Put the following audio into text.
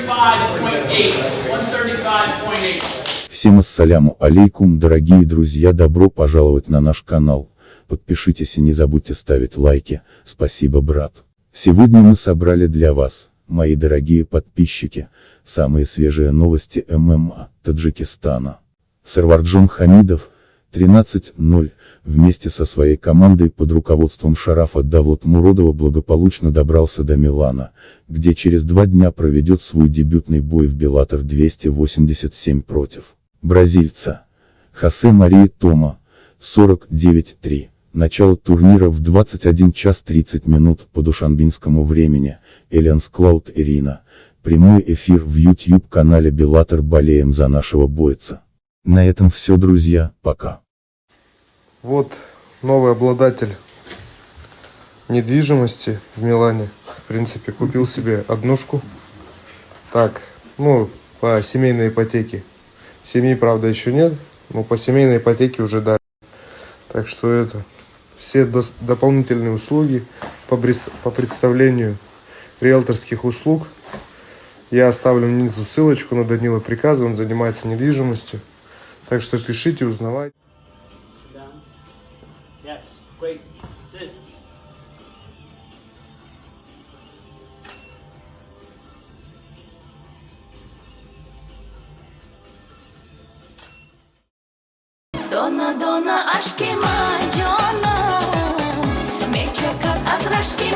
135.8. 135.8. Всем ассаляму алейкум, дорогие друзья, добро пожаловать на наш канал. Подпишитесь и не забудьте ставить лайки, спасибо, брат. Сегодня мы собрали для вас, мои дорогие подписчики, самые свежие новости ММА Таджикистана. Сарварджон Хамидов, 13-0, вместе со своей командой под руководством Шарафа Давлатмуродова благополучно добрался до Милана, где через 2 дня проведет свой дебютный бой в Беллатор 287 против бразильца Хосе Мария Тома, 49-3. Начало турнира в 21 час 30 минут по душанбинскому времени. Элианс Клауд Ирина. Прямой эфир в YouTube-канале Беллатор, болеем за нашего бойца. На этом все, друзья, пока. Вот новый обладатель недвижимости в Милане. В принципе, купил себе однушку. Так, по семейной ипотеке. Семьи, правда, еще нет, но по семейной ипотеке уже дали. Так что все дополнительные услуги по представлению риэлторских услуг я оставлю внизу ссылочку на Данила Приказа, он занимается недвижимостью. Так что пишите, узнавайте. Dona, dona, aşkıma canım, me çekat az raşkıma.